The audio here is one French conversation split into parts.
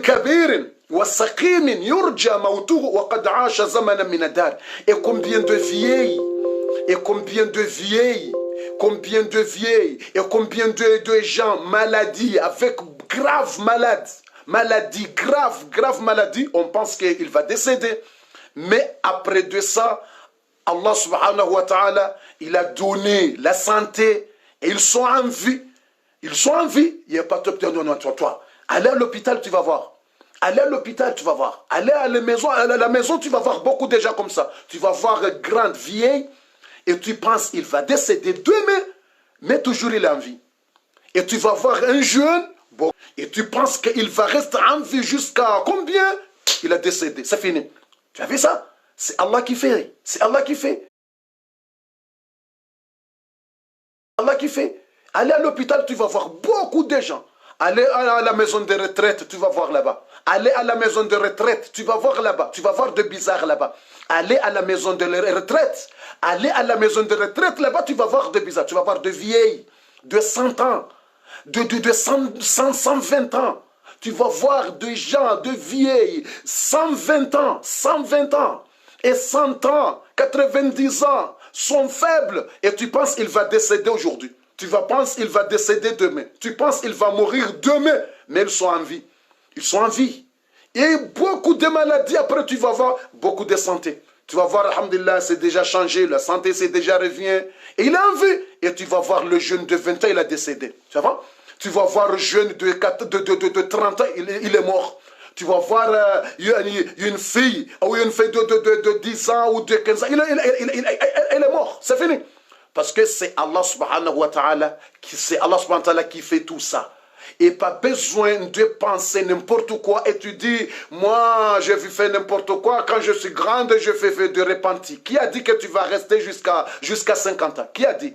كبير وسقيم يرجى موته وقد عاش زمنا من الدار. Et combien de vieilles, et combien de vieilles, combien de vieilles, et combien de gens maladies, avec graves malades, maladie grave, grave maladie, on pense qu'il va décéder. Mais après de ça, Allah subhanahu wa ta'ala, il a donné la santé et ils sont en vie. Ils sont en vie. Il n'y a pas de toi. Allez à l'hôpital, tu vas voir. Allez à l'hôpital, tu vas voir. Allez à la maison, tu vas voir beaucoup de gens comme ça. Tu vas voir une grande vieille et tu penses qu'il va décéder demain, mais toujours il est en vie. Et tu vas voir un jeune, bon, et tu penses qu'il va rester en vie jusqu'à combien? Il a décédé, c'est fini. Tu as vu ça? C'est Allah qui fait. C'est Allah qui fait. Allah qui fait. Allez à l'hôpital, tu vas voir beaucoup de gens. Allez à la maison de retraite, tu vas voir là-bas. Allez à la maison de retraite, tu vas voir là-bas. Tu vas voir de bizarre là-bas. Allez à la maison de retraite. Allez à la maison de retraite là-bas, tu vas voir de bizarre. Tu vas voir de vieilles, de 100 ans, de 120 ans. Tu vas voir des gens, de vieilles, 120 ans, 120 ans. Et 100 ans, 90 ans, sont faibles. Et tu penses qu'il va décéder aujourd'hui. Tu vas penser qu'il va décéder demain. Tu penses qu'il va mourir demain. Mais ils sont en vie. Ils sont en vie. Et beaucoup de maladies, après tu vas voir beaucoup de santé. Tu vas voir, alhamdulillah, c'est déjà changé. La santé, c'est déjà revient. Et il est en vie. Et tu vas voir le jeune de 20 ans, il a décédé. Tu vois? Tu vas voir le jeune de 30 ans, il est mort. Tu vas voir une fille, ou une fille de 10 ans ou de 15 ans, elle est morte, c'est fini. Parce que c'est Allah subhanahu wa ta'ala qui fait tout ça. Et pas besoin de penser n'importe quoi et tu dis, moi je vais faire n'importe quoi, quand je suis grande je fais de repentir. Qui a dit que tu vas rester jusqu'à 50 ans? Qui a dit?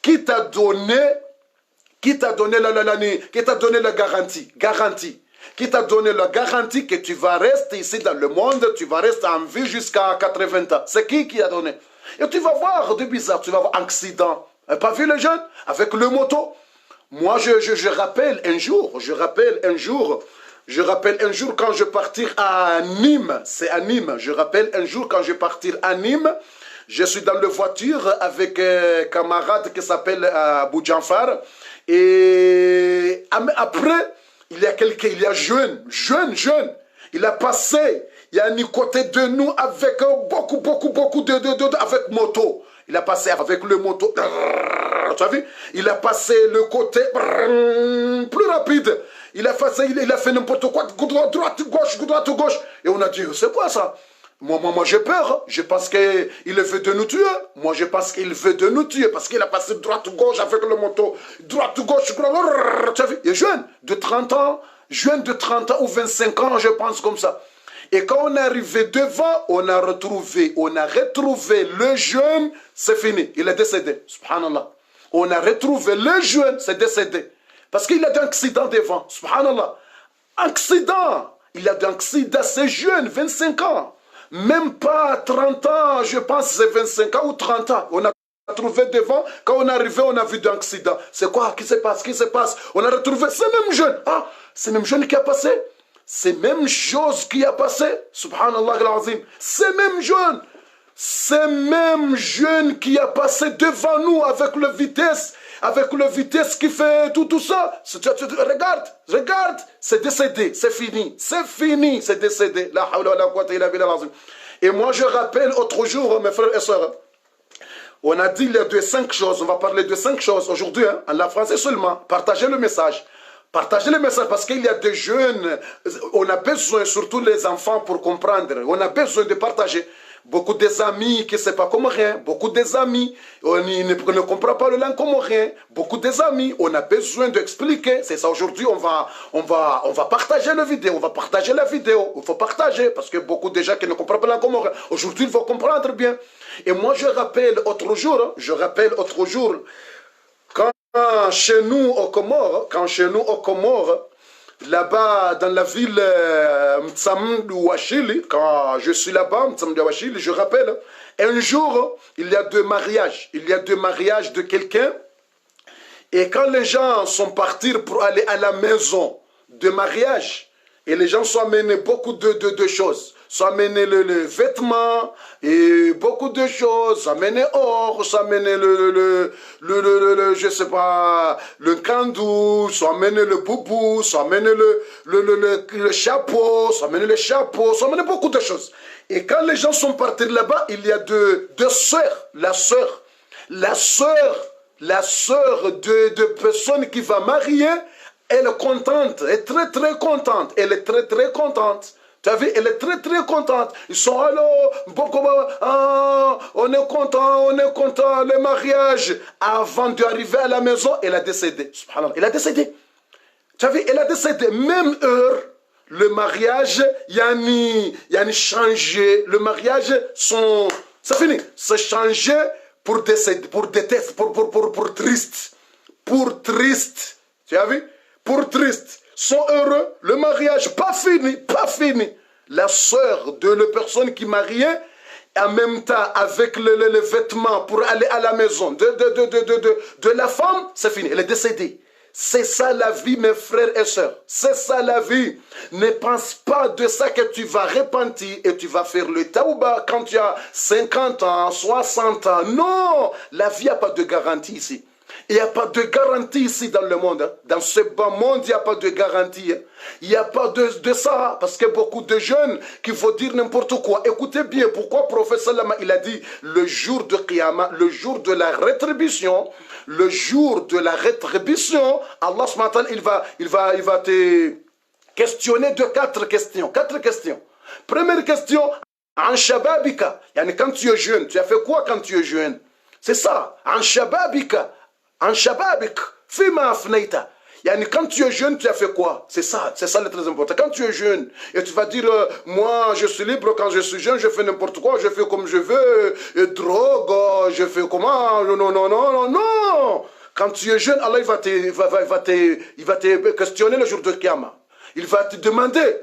Qui t'a donné la garantie? Qui t'a donné la garantie que tu vas rester ici dans le monde, tu vas rester en vie jusqu'à 80 ans? C'est qui a donné? Et tu vas voir de bizarre, tu vas voir accident. Pas vu les jeunes avec le moto? Moi, je rappelle un jour quand je partir à Nîmes, c'est à Nîmes, je rappelle un jour quand je partir à Nîmes, je suis dans la voiture avec un camarade qui s'appelle Abou Djanfar, et après, il y a quelqu'un, il y a jeune, il a passé, il y a un côté de nous avec beaucoup avec moto. Il a passé avec le moto, tu as vu? Il a passé le côté plus rapide. Il a fait n'importe quoi, droite, gauche. Et on a dit, c'est quoi ça? Moi j'ai peur. Je pense qu'il veut de nous tuer. Moi, je pense qu'il veut de nous tuer parce qu'il a passé droite-gauche avec le moto. Droite-gauche, tu as vu? Il est jeune, de 30 ans ou 25 ans, je pense comme ça. Et quand on est arrivé devant, on a retrouvé le jeune, c'est fini, il est décédé. Subhanallah. On a retrouvé le jeune, c'est décédé. Parce qu'il a eu un accident devant. Subhanallah. Accident. Il a eu un accident, c'est jeune, 25 ans. Même pas 30 ans, je pense c'est 25 ans ou 30 ans. On a trouvé devant, quand on est arrivé, on a vu un accident. C'est quoi? Qui se passe? On a retrouvé ce même jeune. Ah, c'est le même jeune qui a passé. C'est même chose qui a passé. Subhanallah al-Azim. C'est même jeune qui a passé devant nous avec le vitesse qui fait tout ça. Regarde, c'est décédé, c'est fini, c'est décédé. La hawla wa la quwwata illa billah al-Azim. Et moi je rappelle autre jour, mes frères et sœurs, on a dit les 5 choses, on va parler de 5 choses aujourd'hui, hein, en la français seulement. Partagez le message. Partagez le message parce qu'il y a des jeunes, on a besoin, surtout les enfants pour comprendre, on a besoin de partager. Beaucoup des amis qui ne savent pas comment rien, beaucoup des amis ne comprennent pas le langue comme rien, beaucoup des amis, on a besoin d'expliquer. C'est ça aujourd'hui, on va partager la vidéo, il faut partager parce que beaucoup de gens qui ne comprennent pas la langue comme rien, aujourd'hui ils vont comprendre bien. Et moi je rappelle autre jour, quand chez nous au Comores, là-bas dans la ville M'Tsamdouachili, quand je suis là-bas, M'Tsamdouachili, je rappelle, un jour, il y a deux mariages de quelqu'un, et quand les gens sont partis pour aller à la maison de mariage, Et les gens sont amenés beaucoup de choses. Sont amenés le vêtement et beaucoup de choses. Sont amenés or, sont amenés je sais pas, le kandou, sont amenés le boubou, sont amenés le chapeau, sont amenés le chapeau, sont amenés beaucoup de choses. Et quand les gens sont partis là-bas, il y a deux sœurs, la sœur de personne qui va marier. Elle est contente, elle est très très contente, elle est très très contente. Tu as vu, elle est très très contente. Ils sont alors, on est content, le mariage. Avant d'arriver à la maison, elle a décédé. Subhanallah, elle a décédé. Tu as vu, elle a décédé. Même heure, le mariage, yani changé. Le mariage, c'est fini. C'est changé pour décéder, pour triste. Pour triste. Tu as vu? Pour triste, sont heureux, le mariage pas fini. La sœur de la personne qui mariait, en même temps avec les vêtements pour aller à la maison de la femme, c'est fini, elle est décédée. C'est ça la vie, mes frères et sœurs. C'est ça la vie. Ne pense pas de ça que tu vas repentir et tu vas faire le taouba quand tu as 50 ans, 60 ans. Non, la vie n'a pas de garantie ici. Il n'y a pas de garantie ici dans le monde. Dans ce bas monde, il n'y a pas de garantie. Il n'y a pas de ça. Parce que beaucoup de jeunes qui vont dire n'importe quoi. Écoutez bien, pourquoi le prophète Salama, il a dit le jour de Qiyamah, le jour de la rétribution, Allah il va te questionner de 4 questions. 4 questions. Première question, en shababika. Quand tu es jeune, tu as fait quoi quand tu es jeune? C'est ça. En shababika. En shababik, fima afnaita. Quand tu es jeune, tu as fait quoi? C'est ça le très important. Quand tu es jeune, et tu vas dire, moi, je suis libre quand je suis jeune, je fais n'importe quoi, je fais comme je veux, drogue, je fais comment? Non. Quand tu es jeune, Allah il va te questionner le jour de Qiyamah. Il va te demander,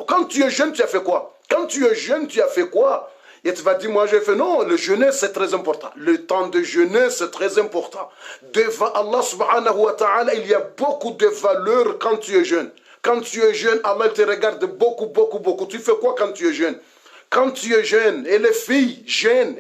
quand tu es jeune, tu as fait quoi? Quand tu es jeune, tu as fait quoi? Et tu vas dire, moi j'ai fait, non, le jeûner c'est très important. Le temps de jeûner c'est très important. Devant Allah subhanahu wa ta'ala, il y a beaucoup de valeurs quand tu es jeune. Quand tu es jeune, Allah te regarde beaucoup. Tu fais quoi quand tu es jeune? Quand tu es jeune, et les filles jeunes,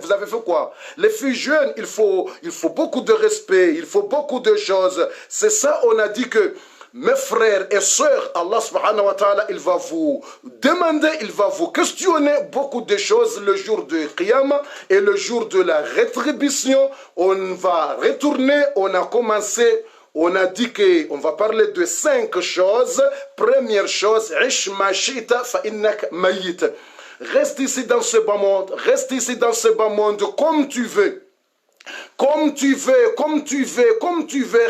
vous avez fait quoi? Les filles jeunes, il faut beaucoup de respect, il faut beaucoup de choses. C'est ça, on a dit que mes frères et sœurs, Allah subhanahu wa ta'ala, il va vous demander, il va vous questionner beaucoup de choses le jour de Qiyamah et le jour de la rétribution. On va retourner, on a commencé, on a dit qu'on va parler de 5 choses. Première chose, Ish ma shi'ta fa innak mayit. Reste ici dans ce bas monde, comme tu veux. Comme tu veux,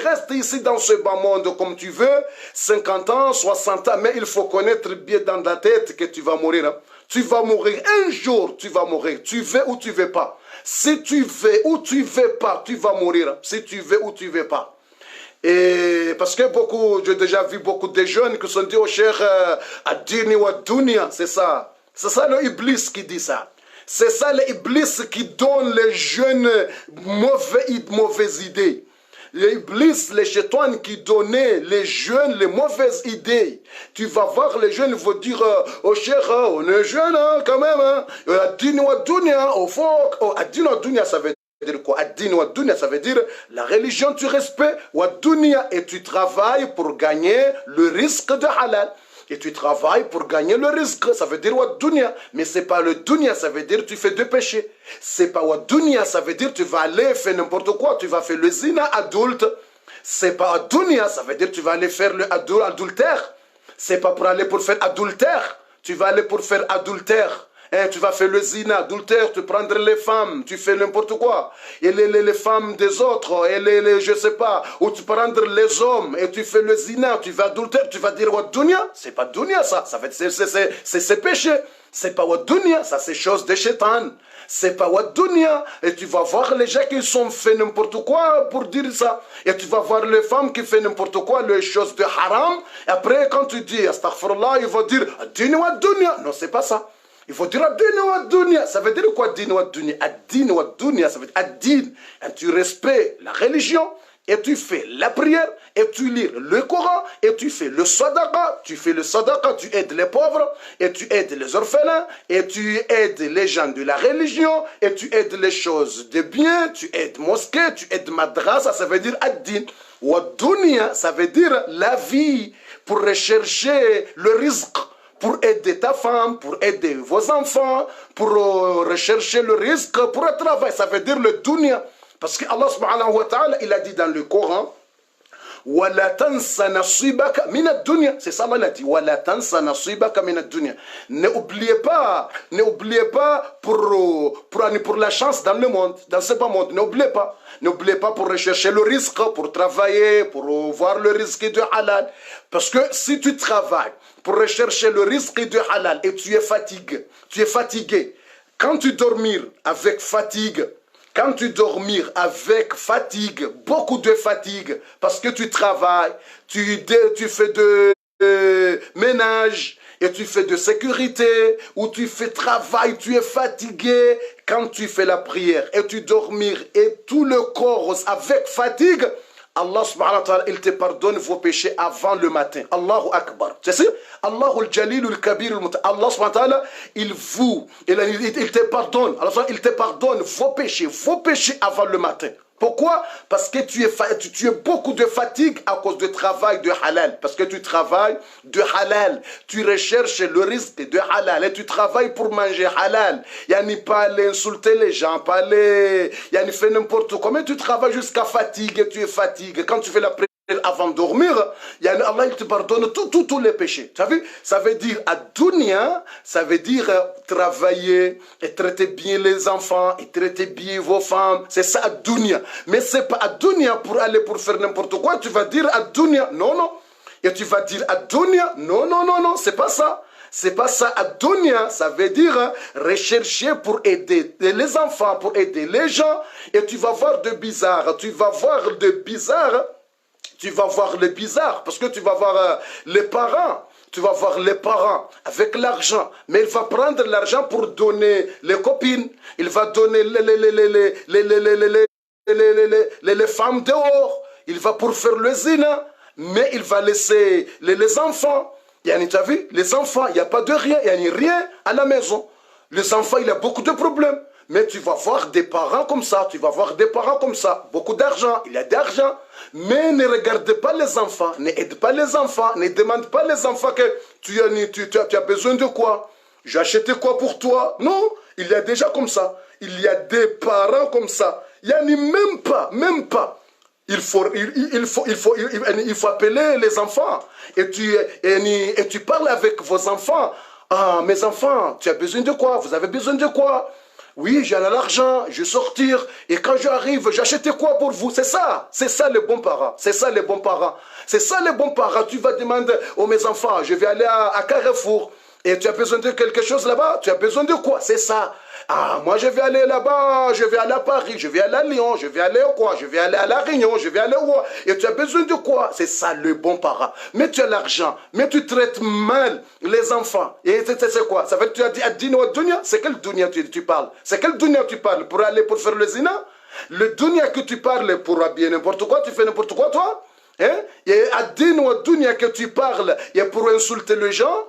reste ici dans ce bas monde comme tu veux, 50 ans, 60 ans, mais il faut connaître bien dans ta tête que tu vas mourir. Hein. Tu vas mourir, un jour tu vas mourir, tu veux ou tu veux pas. Si tu veux ou tu veux pas, tu vas mourir, hein. Si tu veux ou tu veux pas. Et parce que j'ai déjà vu beaucoup de jeunes qui se sont dit, oh cher, ad-dini wa dunya, c'est ça le Iblis qui dit ça. C'est ça l'Iblis qui donne les jeunes mauvaises idées. L'Iblis, les chétouans qui donnaient les jeunes les mauvaises idées. Tu vas voir les jeunes, ils vont dire, oh cher, on est jeunes hein, quand même. Hein. Ad-din wa dunya, au fond, ad-din wa dunya, ça veut dire quoi? Ad-din wa dunya, ça veut dire la religion, tu respectes, wa dunya, et tu travailles pour gagner le risque de halal. Et tu travailles pour gagner le risque. Ça veut dire wa dunya. Mais c'est pas le dunya, ça veut dire tu fais 2 péchés. C'est pas wa dunya, ça veut dire tu vas aller faire n'importe quoi. Tu vas faire le zina adulte. C'est pas wa dunya, ça veut dire tu vas aller faire le adultère. C'est pas pour aller pour faire adultère. Tu vas aller pour faire adultère. Hein, tu vas faire le zina, adultère, tu prends les femmes, tu fais n'importe quoi. Et les femmes des autres, et je sais pas, ou tu prends les hommes, et tu fais le zina, tu vas adultère, tu vas dire wa dunya. C'est pas dunya ça, c'est péché. C'est pas wa dunya, ça c'est chose de shaitan. C'est pas wa dunya. Et tu vas voir les gens qui sont fait n'importe quoi pour dire ça. Et tu vas voir les femmes qui font n'importe quoi, les choses de haram. Et après, quand tu dis astaghfirullah, ils vont dire ad-din wa dunya. Non, c'est pas ça. Il faut dire ad-din wa dunya. Ça veut dire quoi ad-din wa dunya? Ad-din wa dunya, ça veut dire ad-din. Tu respectes la religion et tu fais la prière, et tu lis le Coran, et tu fais le sadaqa, tu aides les pauvres, et tu aides les orphelins, et tu aides les gens de la religion, et tu aides les choses de bien, tu aides mosquée, tu aides madrasa, ça veut dire ad-din. Wa dunya, ça veut dire la vie, pour rechercher le rizq, pour aider ta femme, pour aider vos enfants, pour rechercher le risque, pour le travail. Ça veut dire le dunya. Parce que Allah subhanahu wa ta'ala, il a dit dans le Coran, وَلَا تَنْسَ نَصِيبَكَ مِنَ الدُّنْيا. C'est ça, Allah a dit. وَلَا تَنْسَ نَصِيبَكَ مِنَ الدُّنْيا. N'oubliez pas pour la chance dans le monde, dans ce bas monde. N'oubliez pas. N'oubliez pas pour rechercher le risque, pour travailler, pour voir le risque de halal. Parce que si tu travailles pour rechercher le risque de halal et tu es fatigué, quand tu dormir avec fatigue, beaucoup de fatigue, parce que tu travailles, tu fais de ménage, et tu fais de sécurité, ou tu fais travail, tu es fatigué, quand tu fais la prière, et tu dormir, et tout le corps avec fatigue, Allah subhanahu wa ta'ala, il te pardonne vos péchés avant le matin. Allahu Akbar. Tu sais, Allahu al-Jalil al-Kabir al-Muta. Allah subhanahu wa ta'ala, il te pardonne. Allah, il te pardonne vos péchés avant le matin. Pourquoi? Parce que tu as beaucoup de fatigue à cause du travail de halal. Parce que tu travailles de halal. Tu recherches le risque de halal. Et tu travailles pour manger halal. Yani pas aller insulter les gens, pas aller... Yani faire n'importe quoi. Mais tu travailles jusqu'à fatigue et tu es fatigué. Quand tu fais la prière avant de dormir, yani Allah il te pardonne tous les péchés. Tu as vu? Ça veut dire à dunya, ça veut dire travailler et traiter bien les enfants et traiter bien vos femmes. C'est ça à dunya. Mais c'est pas à dunya pour aller pour faire n'importe quoi. Tu vas dire à dunya, non. Et tu vas dire à dunya, non, c'est pas ça. C'est pas ça. À dunya, ça veut dire rechercher pour aider les enfants, pour aider les gens. Et tu vas voir de bizarre, parce que tu vas voir les parents. Tu vas voir les parents avec l'argent, mais il va prendre l'argent pour donner les copines. Il va donner les femmes dehors. Il va pour faire le zina, mais il va laisser les enfants. Yani, tu as vu, les enfants, il n'y a pas de rien, il n'y a rien à la maison. Les enfants, il y a beaucoup de problèmes. Mais tu vas voir des parents comme ça, beaucoup d'argent, il y a d'argent. Mais ne regarde pas les enfants, n'aide pas les enfants, ne demande pas les enfants que tu as besoin de quoi. J'ai acheté quoi pour toi? Non, il y a déjà comme ça. Il y a des parents comme ça. Il n'y a même pas. Il faut appeler les enfants. Et tu parles avec vos enfants. Ah, mes enfants, tu as besoin de quoi? Vous avez besoin de quoi? Oui, j'ai l'argent, je vais sortir, et quand j'arrive, j'achète quoi pour vous? C'est ça les bons parents. Tu vas demander aux mes enfants, je vais aller à Carrefour, et tu as besoin de quelque chose là-bas? Tu as besoin de quoi? C'est ça. Ah, moi je vais aller là-bas, je vais aller à Paris, je vais aller à Lyon, je vais aller au quoi? Je vais aller à La Réunion, je vais aller où? Et tu as besoin de quoi? C'est ça le bon parent. Mais tu as l'argent, mais tu traites mal les enfants. Et c'est quoi? Ça veut dire que tu as dit ad-din wa dunya? C'est quel dunya tu parles? C'est quel dunya tu parles? Pour aller pour faire le zina? Le dunya que tu parles pour habiller n'importe quoi, tu fais n'importe quoi toi? Hein? Et ad-din wa dunya que tu parles, et pour insulter les gens?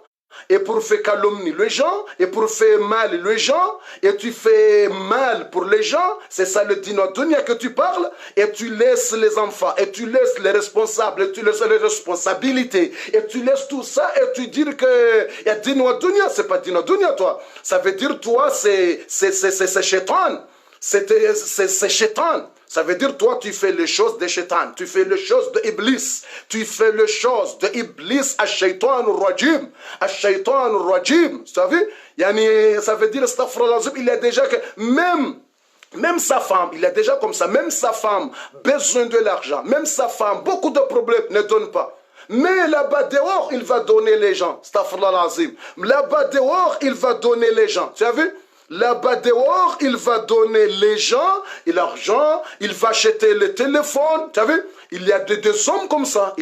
Et pour faire calomnie les gens, et pour faire mal les gens, et tu fais mal pour les gens, c'est ça le dîner dunya que tu parles, et tu laisses les enfants, et tu laisses les responsables, et tu laisses les responsabilités, et tu laisses tout ça, et tu dis que il y a dîner dunya, c'est pas dîner dunya toi. Ça veut dire toi, c'est shaitan. C'est shaitan. Ça veut dire, toi, tu fais les choses de shaitan. Tu fais les choses de Iblis. Tu fais les choses de Iblis. Ash-shaytan ar-rajim. Ash-shaytan ar-rajim. Tu as vu? Ça veut dire, astaghfirullah, il y a déjà que même sa femme, il est déjà comme ça. Même sa femme, besoin de l'argent. Même sa femme, beaucoup de problèmes, ne donne pas. Mais là-bas dehors, il va donner les gens. Astaghfirullah azim. Là-bas dehors, il va donner les gens. Tu as vu? Là-bas dehors, il va donner les gens et l'argent, il va acheter le téléphone. Tu as vu? Il y a des hommes comme ça.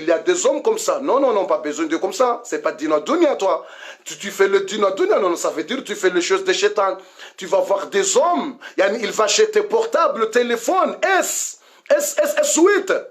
Non, pas besoin de comme ça. C'est pas dîner dunya, toi. Tu fais le dîner dunya, non, ça veut dire que tu fais les choses de shaitan. Tu vas voir des hommes, il va acheter portable, téléphone, S8.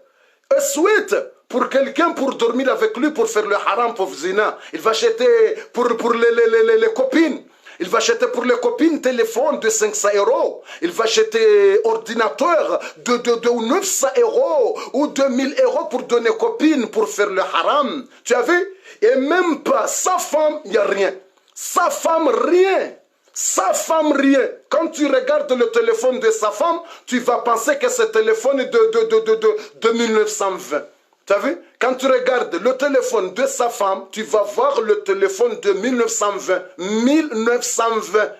Ensuite, pour quelqu'un, pour dormir avec lui, pour faire le haram, pour zina, il va acheter pour les copines. Il va acheter pour les copines téléphone de 500 euros. Il va acheter ordinateur de 900 euros ou 2000 euros pour donner copine pour faire le haram. Tu as vu? Et même pas sa femme, il n'y a rien. Sa femme, rien. Sa femme, rien. Quand tu regardes le téléphone de sa femme, tu vas penser que ce téléphone est de 1920. Tu as vu? Quand tu regardes le téléphone de sa femme, tu vas voir le téléphone de 1920. 1920.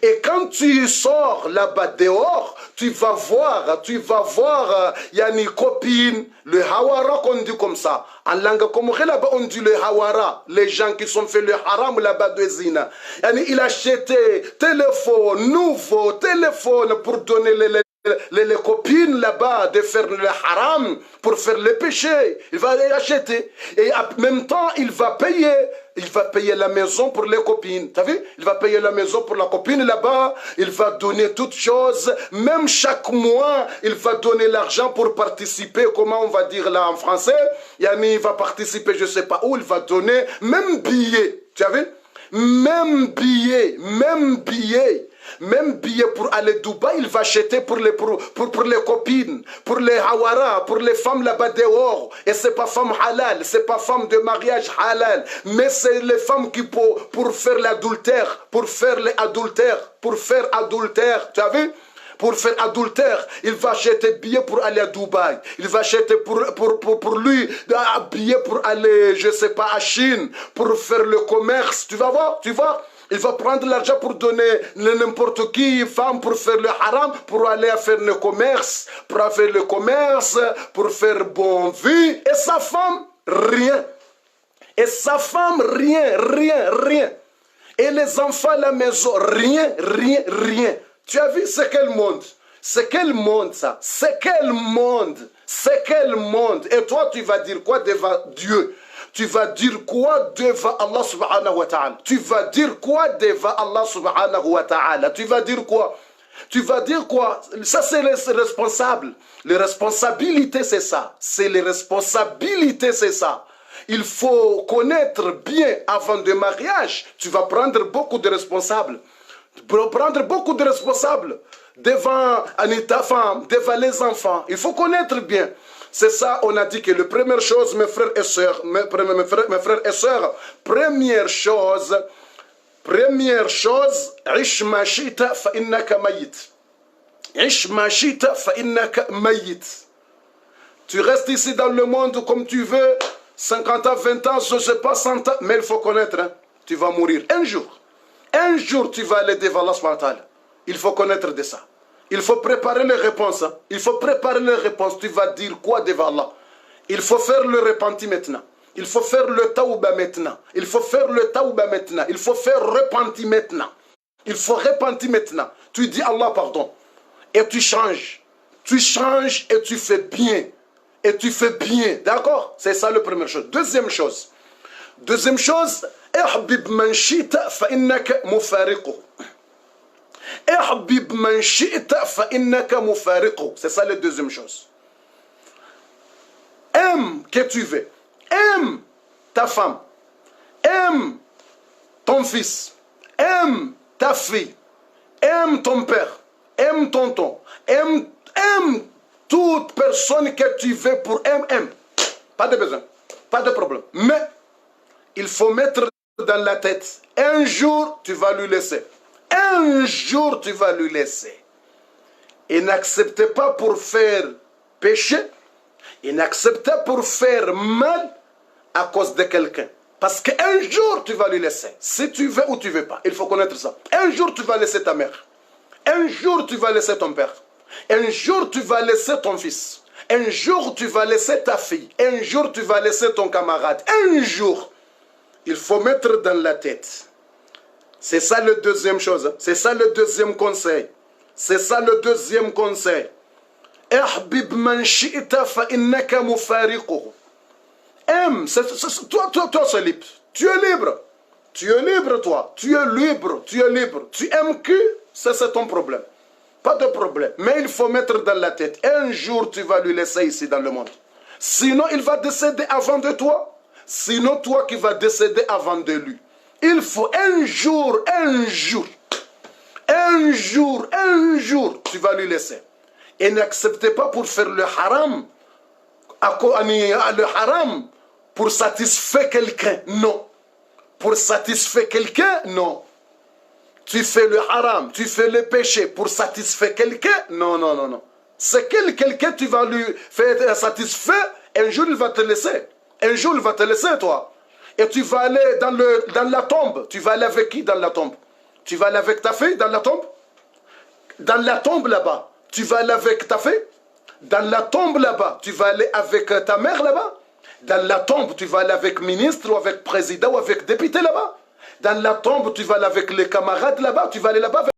Et quand tu sors là-bas dehors, tu vas voir, il y a une copine, le hawara qu'on dit comme ça. En langue comoré là-bas, on dit le hawara, les gens qui sont fait le haram là-bas de zina. Il a acheté téléphone, nouveau téléphone pour donner les copines là-bas de faire le haram, pour faire le péché. Il va les acheter. Et en même temps, il va payer la maison pour les copines. Tu as vu? Il va payer la maison pour la copine là-bas. Il va donner toutes choses. Même chaque mois, il va donner l'argent pour participer. Comment on va dire là en français? Il va participer, je ne sais pas où. Il va donner même billet. Tu as vu? Même billet. Même billet pour aller à Dubaï, il va acheter pour les copines, pour les hawara, pour les femmes là-bas dehors. Et c'est pas femme halal, c'est pas femme de mariage halal, mais c'est les femmes qui pour faire l'adultère, pour faire adultère, tu as vu? Pour faire adultère, il va acheter billet pour aller à Dubaï. Il va acheter pour lui un billet pour aller, je sais pas, à Chine, pour faire le commerce. Tu vas voir, tu vois? Il va prendre l'argent pour donner n'importe qui, femme, pour faire le haram, pour aller faire le commerce, pour faire bon vie. Et sa femme, rien. Et sa femme, rien. Et les enfants à la maison, rien. Tu as vu, c'est quel monde? C'est quel monde ça? C'est quel monde? Et toi, tu vas dire quoi devant Dieu? Tu vas dire quoi devant Allah subhanahu wa ta'ala? Tu vas dire quoi devant Allah subhanahu wa ta'ala? Tu vas dire quoi? Ça, c'est les responsables. Les responsabilités, c'est ça. Il faut connaître bien avant le mariage. Tu vas prendre beaucoup de responsables. Devant ta femme, devant les enfants. Il faut connaître bien. C'est ça, on a dit que la première chose, mes frères et sœurs, première chose, ish ma shita fa innaka mayit. Ish ma shita fa innaka mayit. Tu restes ici dans le monde comme tu veux, 50 ans, 20 ans, je ne sais pas, 100 ans, mais il faut connaître, hein, tu vas mourir un jour. Un jour, tu vas aller devant Allah subhanahu wa ta'ala. Il faut connaître de ça. Il faut préparer les réponses. Hein. Tu vas dire quoi devant Allah? Il faut faire le repenti maintenant. Il faut faire le tawba maintenant. Il faut faire repenti maintenant. Tu dis Allah pardon. Et tu changes. Et tu fais bien. D'accord? C'est ça la première chose. Deuxième chose. احبب من شئت فإنك مفارقه. احبب من شئت فإنك مفارقه. C'est ça la deuxième chose. Aime que tu veux. Aime ta femme. Aime ton fils. Aime ta fille. Aime ton père. Aime tonton. Aime toute personne que tu veux pour aime. Pas de besoin. Pas de problème. Mais il faut mettre dans la tête, un jour tu vas lui laisser. Et n'acceptez pas pour faire péché, et n'acceptez pas pour faire mal à cause de quelqu'un. Parce qu'un jour tu vas lui laisser. Si tu veux ou tu veux pas, il faut connaître ça. Un jour tu vas laisser ta mère. Un jour tu vas laisser ton père. Un jour tu vas laisser ton fils. Un jour tu vas laisser ta fille. Un jour tu vas laisser ton camarade. Un jour. Il faut mettre dans la tête. C'est ça la deuxième chose. C'est ça le deuxième conseil. احبب من شئت فإنك مفارقه. Aime. Toi, c'est libre. Tu es libre. Tu es libre, toi. Tu es libre. Tu aimes qui? C'est ton problème. Pas de problème. Mais il faut mettre dans la tête. Un jour, tu vas lui laisser ici dans le monde. Sinon, il va décéder avant de toi. Sinon, toi qui vas décéder avant de lui. Il faut un jour, tu vas lui laisser. Et n'acceptez pas pour faire le haram, pour satisfaire quelqu'un. Non. Pour satisfaire quelqu'un, non. Tu fais le haram, tu fais le péché pour satisfaire quelqu'un. Non, non, non, non. C'est quelqu'un tu vas lui faire satisfaire, un jour il va te laisser. Un jour il va te laisser, toi. Et tu vas aller dans la tombe. Tu vas aller avec qui dans la tombe? Tu vas aller avec ta fille dans la tombe? Dans la tombe là-bas, tu vas aller avec ta fille? Dans la tombe là-bas, tu vas aller avec ta mère là-bas? Dans la tombe, tu vas aller avec ministre ou avec président ou avec député là-bas? Dans la tombe, tu vas aller avec les camarades là-bas? Tu vas aller là-bas avec